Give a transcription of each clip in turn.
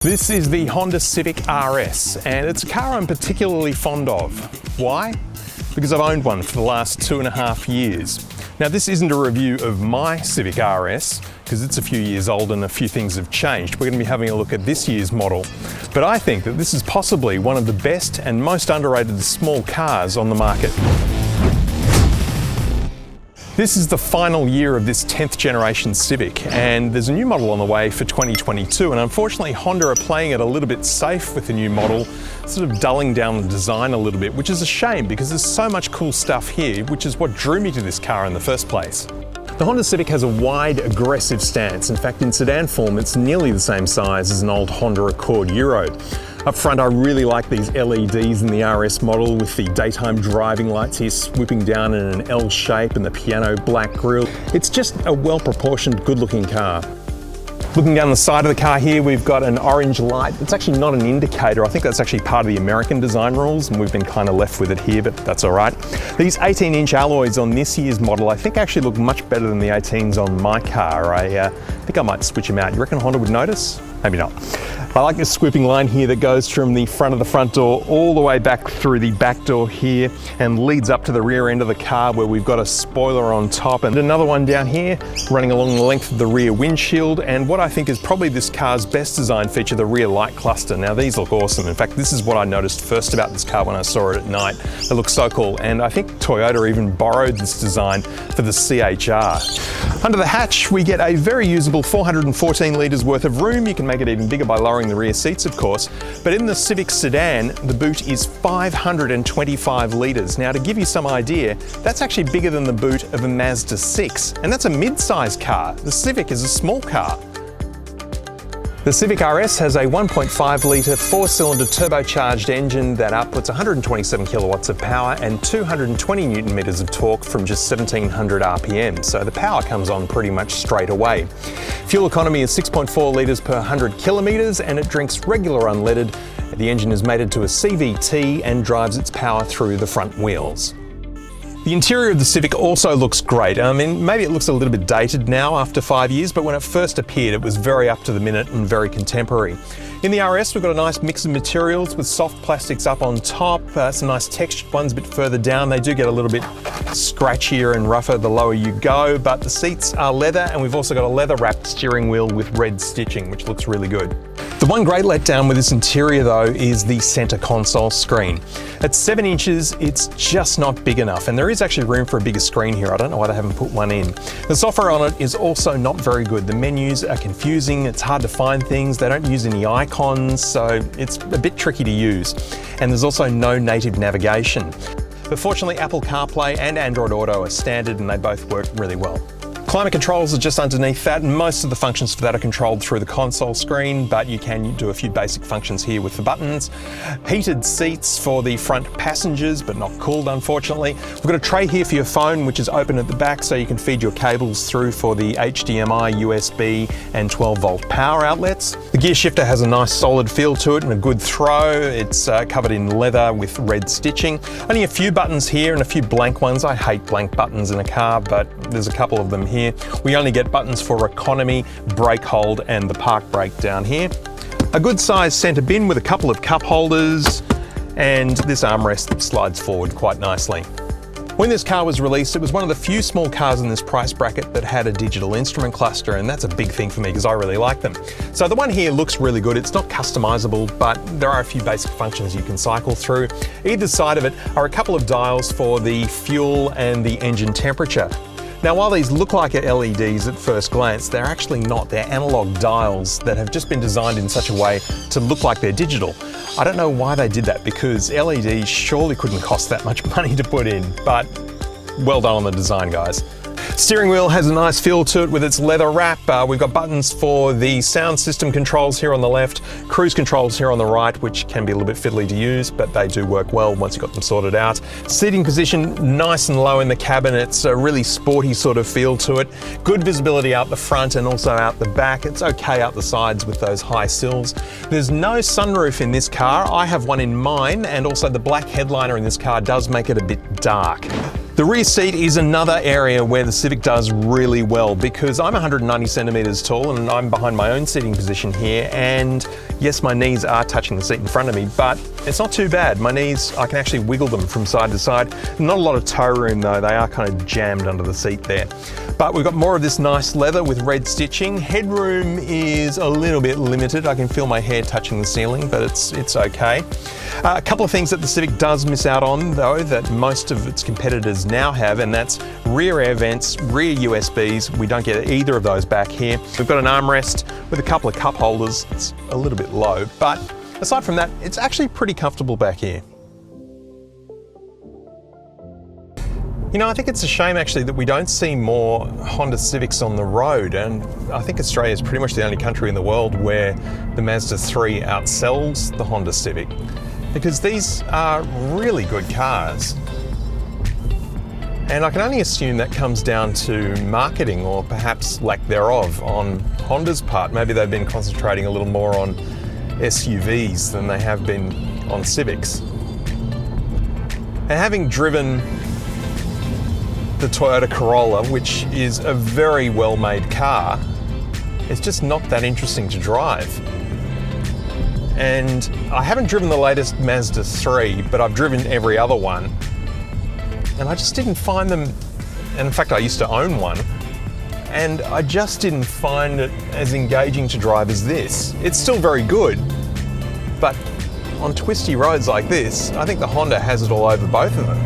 This is the Honda Civic RS, and it's a car I'm particularly fond of. Why? Because I've owned one for the last 2.5 years. Now, this isn't a review of my Civic RS, because it's a few years old and a few things have changed. We're going to be having a look at this year's model. But I think that this is possibly one of the best and most underrated small cars on the market. This is the final year of this 10th generation Civic, and there's a new model on the way for 2022, and unfortunately Honda are playing it a little bit safe with the new model, sort of dulling down the design a little bit, which is a shame because there's so much cool stuff here, which is what drew me to this car in the first place. The Honda Civic has a wide, aggressive stance. In fact, in sedan form, it's nearly the same size as an old Honda Accord Euro. Up front, I really like these LEDs in the RS model with the daytime driving lights here swooping down in an L shape and the piano black grille. It's just a well-proportioned, good-looking car. Looking down the side of the car here, we've got an orange light. It's actually not an indicator. I think that's actually part of the American design rules, and we've been kind of left with it here, but that's all right. These 18-inch alloys on this year's model, I think actually look much better than the 18s on my car. I think I might switch them out. You reckon Honda would notice? Maybe not. I like this swooping line here that goes from the front of the front door all the way back through the back door here and leads up to the rear end of the car where we've got a spoiler on top and another one down here running along the length of the rear windshield, and what I think is probably this car's best design feature, the rear light cluster. Now these look awesome. In fact, this is what I noticed first about this car when I saw it at night. It looks so cool, and I think Toyota even borrowed this design for the CHR. Under the hatch, we get a very usable 414 litres worth of room. You can make it even bigger by lowering the rear seats, of course. But in the Civic sedan, the boot is 525 litres. Now, to give you some idea, that's actually bigger than the boot of a Mazda 6. And that's a mid-size car. The Civic is a small car. The Civic RS has a 1.5 litre four-cylinder turbocharged engine that outputs 127 kilowatts of power and 220 newton meters of torque from just 1700 RPM, so the power comes on pretty much straight away. Fuel economy is 6.4 litres per 100 kilometres and it drinks regular unleaded. The engine is mated to a CVT and drives its power through the front wheels. The interior of the Civic also looks great. I mean, maybe it looks a little bit dated now after 5 years, but when it first appeared, it was very up to the minute and very contemporary. In the RS, we've got a nice mix of materials with soft plastics up on top, some nice textured ones a bit further down. They do get a little bit scratchier and rougher the lower you go, but the seats are leather, and we've also got a leather-wrapped steering wheel with red stitching, which looks really good. The one great letdown with this interior though is the center console screen. At 7 inches, it's just not big enough, and there is actually room for a bigger screen here. I don't know why they haven't put one in. The software on it is also not very good. The menus are confusing, it's hard to find things, they don't use any icons, so it's a bit tricky to use. And there's also no native navigation. But fortunately, Apple CarPlay and Android Auto are standard and they both work really well. Climate controls are just underneath that, and most of the functions for that are controlled through the console screen, but you can do a few basic functions here with the buttons. Heated seats for the front passengers, but not cooled, unfortunately. We've got a tray here for your phone, which is open at the back, so you can feed your cables through for the HDMI, USB, and 12-volt power outlets. The gear shifter has a nice solid feel to it and a good throw. It's covered in leather with red stitching. Only a few buttons here and a few blank ones. I hate blank buttons in a car, but there's a couple of them here. We only get buttons for economy, brake hold, and the park brake down here. A good sized centre bin with a couple of cup holders, and this armrest that slides forward quite nicely. When this car was released, it was one of the few small cars in this price bracket that had a digital instrument cluster, and that's a big thing for me because I really like them. So the one here looks really good. It's not customizable, but there are a few basic functions you can cycle through. Either side of it are a couple of dials for the fuel and the engine temperature. Now, while these look like LEDs at first glance, they're actually not. They're analog dials that have just been designed in such a way to look like they're digital. I don't know why they did that, because LEDs surely couldn't cost that much money to put in, but well done on the design, guys. Steering wheel has a nice feel to it with its leather wrap. We've got buttons for the sound system controls here on the left, cruise controls here on the right, which can be a little bit fiddly to use, but they do work well once you've got them sorted out. Seating position, nice and low in the cabin. It's a really sporty sort of feel to it. Good visibility out the front and also out the back. It's okay out the sides with those high sills. There's no sunroof in this car. I have one in mine, and also the black headliner in this car does make it a bit dark. The rear seat is another area where the Civic does really well because I'm 190 centimeters tall and I'm behind my own seating position here, and yes, my knees are touching the seat in front of me, but it's not too bad. My knees, I can actually wiggle them from side to side. Not a lot of toe room though, they are kind of jammed under the seat there. But we've got more of this nice leather with red stitching. Headroom is a little bit limited. I can feel my hair touching the ceiling, but it's okay. A couple of things that the Civic does miss out on though, that most of its competitors now have, and that's rear air vents, rear USBs. We don't get either of those back here. We've got an armrest with a couple of cup holders. It's a little bit low, but aside from that, it's actually pretty comfortable back here. You know, I think it's a shame actually that we don't see more Honda Civics on the road, and I think Australia is pretty much the only country in the world where the Mazda 3 outsells the Honda Civic, because these are really good cars. And I can only assume that comes down to marketing, or perhaps lack thereof on Honda's part. Maybe they've been concentrating a little more on SUVs than they have been on Civics. And having driven the Toyota Corolla, which is a very well-made car, it's just not that interesting to drive. And I haven't driven the latest Mazda 3, but I've driven every other one. And I just didn't find them, and in fact I used to own one, and I just didn't find it as engaging to drive as this. It's still very good, but on twisty roads like this, I think the Honda has it all over both of them.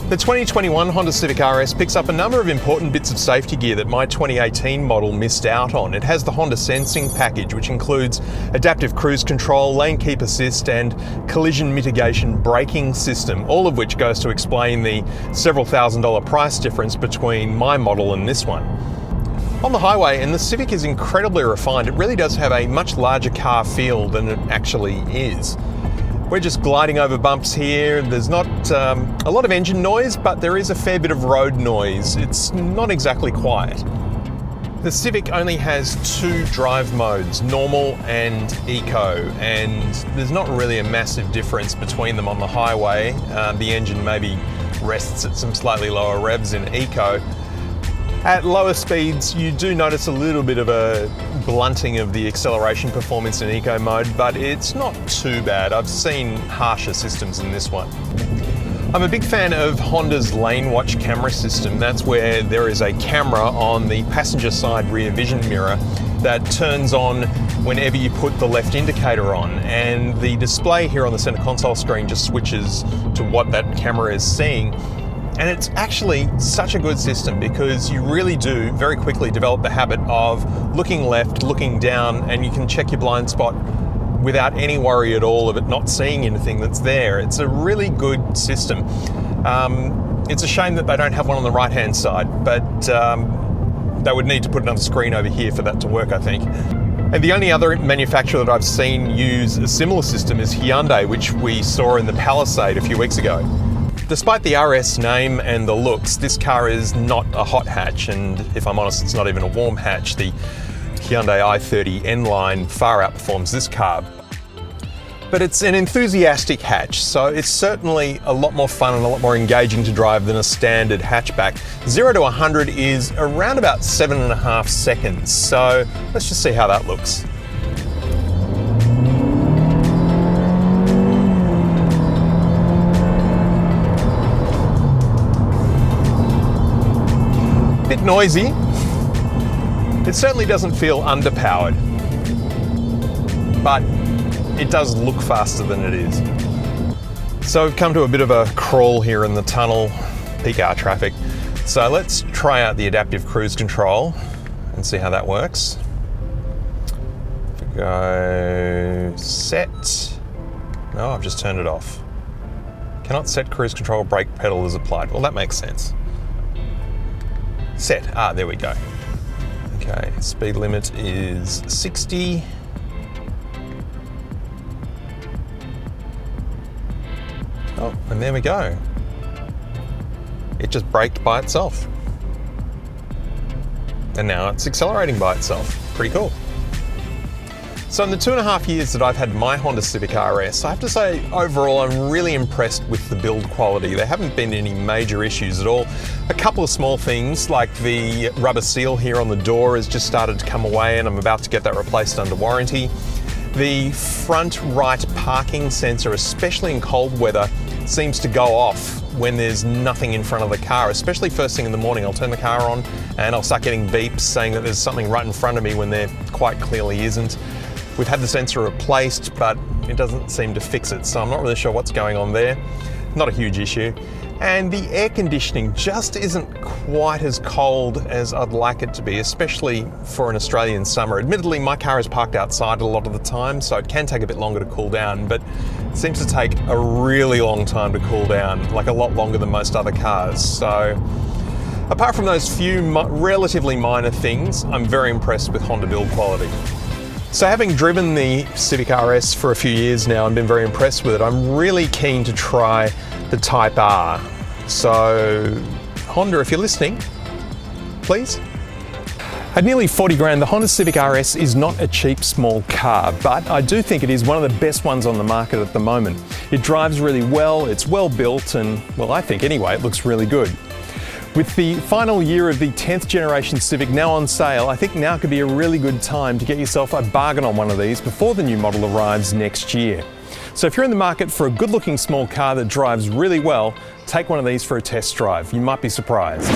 The 2021 Honda Civic RS picks up a number of important bits of safety gear that my 2018 model missed out on. It has the Honda Sensing package, which includes adaptive cruise control, lane keep assist, and collision mitigation braking system, all of which goes to explain the several $1,000 price difference between my model and this one. On the highway, and the Civic is incredibly refined, it really does have a much larger car feel than it actually is. We're just gliding over bumps here. There's not a lot of engine noise, but there is a fair bit of road noise. It's not exactly quiet. The Civic only has two drive modes, normal and eco, and there's not really a massive difference between them on the highway. The engine maybe rests at some slightly lower revs in eco. At lower speeds, you do notice a little bit of a blunting of the acceleration performance in eco mode, but it's not too bad. I've seen harsher systems than this one. I'm a big fan of Honda's Lane Watch camera system. That's where there is a camera on the passenger side rear vision mirror that turns on whenever you put the left indicator on, and the display here on the center console screen just switches to what that camera is seeing. And it's actually such a good system because you really do very quickly develop the habit of looking left, looking down, and you can check your blind spot without any worry at all of it not seeing anything that's there. It's a really good system. It's a shame that they don't have one on the right-hand side, but they would need to put another screen over here for that to work, I think. And the only other manufacturer that I've seen use a similar system is Hyundai, which we saw in the Palisade a few weeks ago. Despite the RS name and the looks, this car is not a hot hatch, and if I'm honest, it's not even a warm hatch. The Hyundai i30 N-Line far outperforms this car. But it's an enthusiastic hatch, so it's certainly a lot more fun and a lot more engaging to drive than a standard hatchback. 0 to 100 is around about 7.5 seconds, so let's just see how that looks. Bit noisy. It certainly doesn't feel underpowered, but it does look faster than it is. So we've come to a bit of a crawl here in the tunnel, peak hour traffic. So let's try out the adaptive cruise control and see how that works. If we go set, no, I've just turned it off. Cannot set cruise control, brake pedal is applied. Well, that makes sense. Set, there we go. Okay, speed limit is 60. Oh, and there we go. It just braked by itself. And now it's accelerating by itself. Pretty cool. So in the 2.5 years that I've had my Honda Civic RS, I have to say overall I'm really impressed with the build quality. There haven't been any major issues at all. A couple of small things like the rubber seal here on the door has just started to come away and I'm about to get that replaced under warranty. The front right parking sensor, especially in cold weather, seems to go off when there's nothing in front of the car, especially first thing in the morning. I'll turn the car on and I'll start getting beeps saying that there's something right in front of me when there quite clearly isn't. We've had the sensor replaced, but it doesn't seem to fix it, so I'm not really sure what's going on there. Not a huge issue. And the air conditioning just isn't quite as cold as I'd like it to be, especially for an Australian summer. Admittedly, my car is parked outside a lot of the time, so it can take a bit longer to cool down, but it seems to take a really long time to cool down, like a lot longer than most other cars. So apart from those few relatively minor things, I'm very impressed with Honda build quality. So having driven the Civic RS for a few years now and been very impressed with it, I'm really keen to try the Type R. So Honda, if you're listening, please. At nearly 40 grand, the Honda Civic RS is not a cheap small car, but I do think it is one of the best ones on the market at the moment. It drives really well, it's well built, and well, I think anyway, it looks really good. With the final year of the 10th generation Civic now on sale, I think now could be a really good time to get yourself a bargain on one of these before the new model arrives next year. So if you're in the market for a good looking small car that drives really well, take one of these for a test drive. You might be surprised.